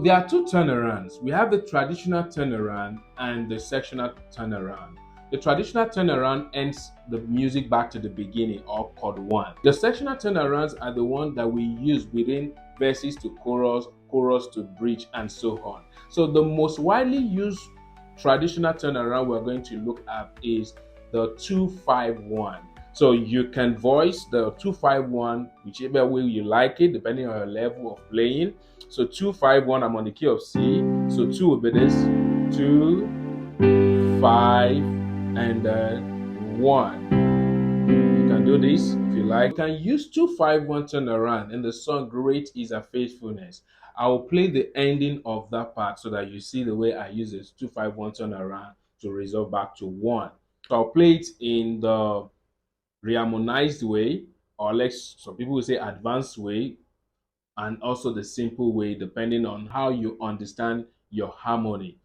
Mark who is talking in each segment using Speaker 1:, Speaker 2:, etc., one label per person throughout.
Speaker 1: there are two turnarounds. We have the traditional turnaround and the sectional turnaround. The traditional turnaround ends the music back to the beginning or chord one. The sectional turnarounds are the ones that we use within verses to chorus, chorus to bridge, and so on. So the most widely used traditional turnaround we're going to look at is the 2-5-1. So you can voice the 2-5-1 whichever way you like it, depending on your level of playing. So 2-5-1, I'm on the key of C. So 2 will be this, 2, 5, and then 1. You can do this if you like. You can use 2-5-1 turnaround in the song Great Is Our Faithfulness. I will play the ending of that part so that you see the way I use this 2-5-1 turnaround to resolve back to 1. So I'll play it in the reharmonized way, or like some people will say advanced way, and also the simple way, depending on how you understand your harmony.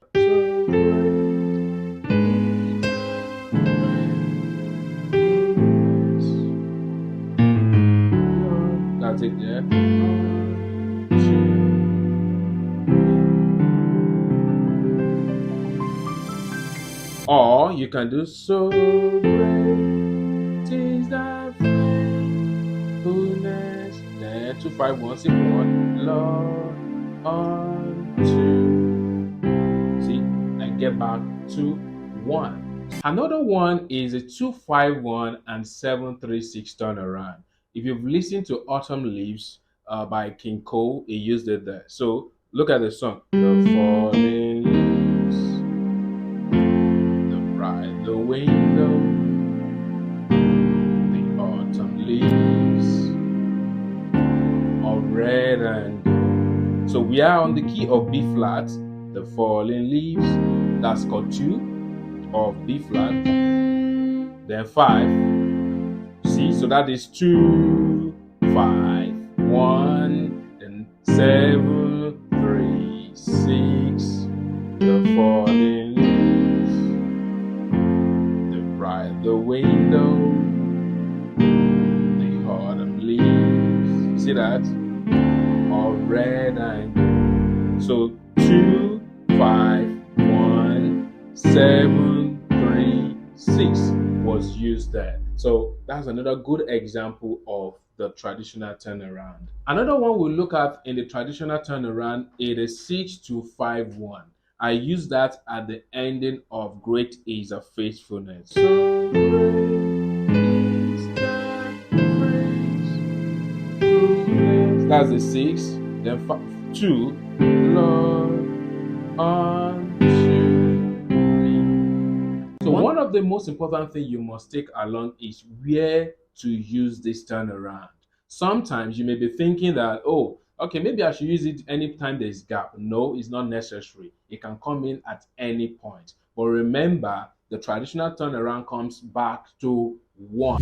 Speaker 1: That's it there. Or you can do so great is thy faithfulness. Then 2-5-1, simple one. Lord unto. See, and get back to 1. Another one is a 2-5-1 and 7-3-6 turnaround. If you've listened to Autumn Leaves by King Cole, he used it there. So look at the song. The falling leaves, the bright the window, the autumn leaves of red and gold. So we are on the key of B flat, the falling leaves, that's chord 2 of B flat, then 5. See, so that is 2, 5, 1, then 7, 3, 6, the falling leaves, the bright the window, the autumn leaves. See that? All red and gold. So 2, 5, 1, 7, 3, 6 was used there. So that's another good example of the traditional turnaround. Another one we'll look at in the traditional turnaround is the 6-2-5-1. I use that at the ending of Great Is Our Faithfulness. So great is thy faithfulness. That's the 6. Then 2, Lord unto. So one of the most important things you must take along is where to use this turnaround. Sometimes you may be thinking that, oh, okay, maybe I should use it anytime there's gap. No, it's not necessary. It can come in at any point. But remember, the traditional turnaround comes back to 1.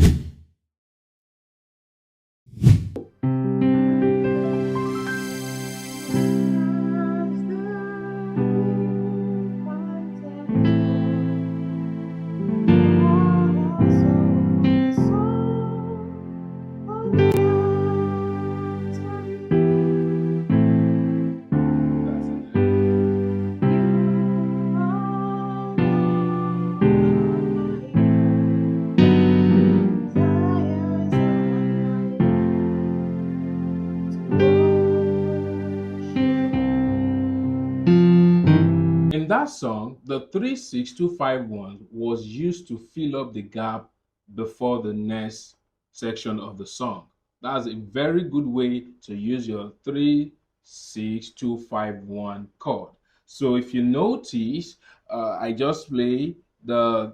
Speaker 1: In that song, the 3-6-2-5-1 was used to fill up the gap before the next section of the song. That's a very good way to use your 3-6-2-5-1 chord. So if you notice, I just play the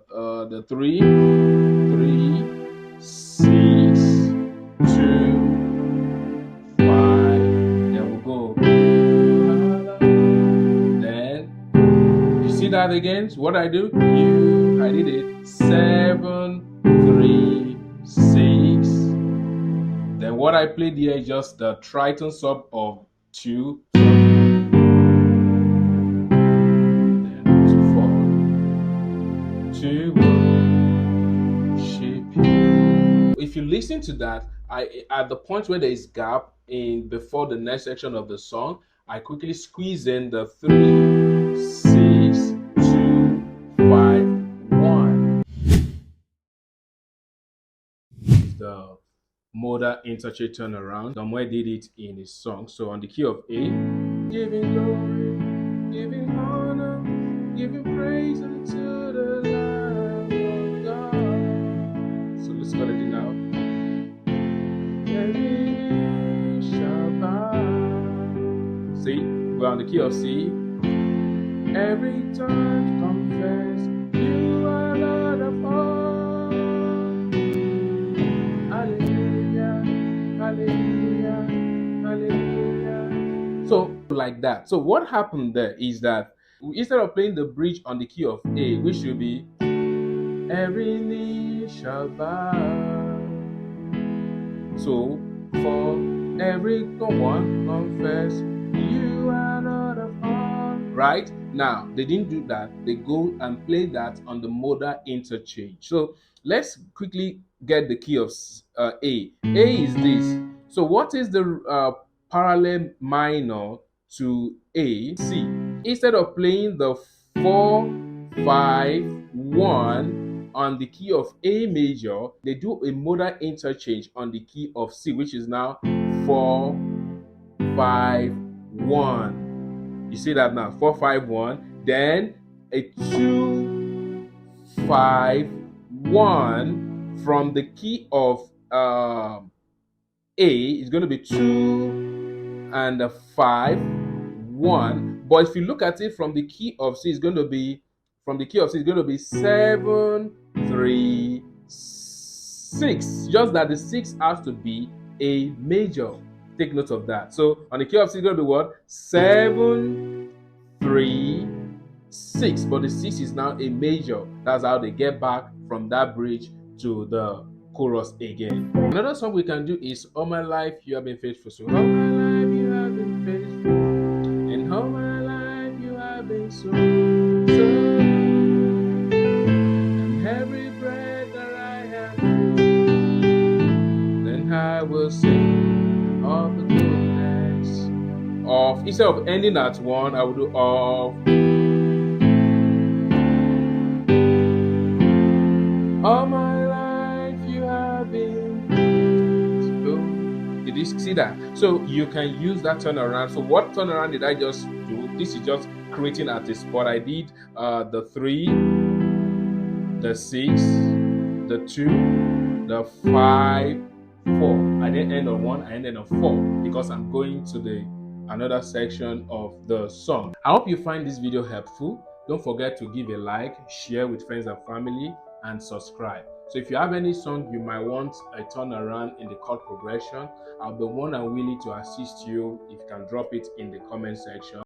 Speaker 1: 3, 3, 6, 2, 5. Then we'll go. That again, so what I do, I did it 7, 3, 6. Then what I played here is just the tritone sub of 2, then 2, 4, 2, 1, shape. If you listen to that, at the point where there is gap in before the next section of the song, I quickly squeeze in the 3, 6, 2, 5, 1. Is the modal interchange turnaround. Samuel did it in his song. So on the key of A, giving glory, giving honor, giving praise unto the Lamb of God. So let's call it now. Every knee shall bow. See, we're on the key of C. Every tongue confess you are Lord of all. Hallelujah, hallelujah, hallelujah. So like that. So what happened there is that instead of playing the bridge on the key of A, which should be every knee shall bow. So for every one confess you are Lord of all. Right? Now they didn't do that. They go and play that on the modal interchange. So let's quickly get the key of A. A is this. So what is the parallel minor to A? C. Instead of playing the 4, 5, 1 on the key of A major, they do a modal interchange on the key of C, which is now 4, 5, 1. You see that now? 4, 5, 1. Then a 2, 5, 1 from the key of A is going to be 2 and a 5, 1. But if you look at it from the key of C, it's going to be 7, 3, 6. Just that the 6 has to be a major. Take note of that. So on the key of C, it's going to be what? 7, 3, 6. But the 6 is now a major. That's how they get back from that bridge to the chorus again. Another song we can do is All My Life You Have Been Faithful. So all my life you have been faithful, and all my life you have been so good. And every breath that I have, then I will sing of the goodness of. Instead of ending at 1, I will do of. All my life you have been faithful. Did you see that? So you can use that turnaround. So what turnaround did I just do? This is just creating at a spot. I did the 3, the 6, the 2, the 5, 4. I didn't end on 1, I ended on 4 because I'm going to the another section of the song. I hope you find this video helpful. Don't forget to give a like, share with friends and family, and subscribe. So if you have any song you might want a turnaround in the chord progression, I'll be more than willing to assist you. If you can drop it in the comment section.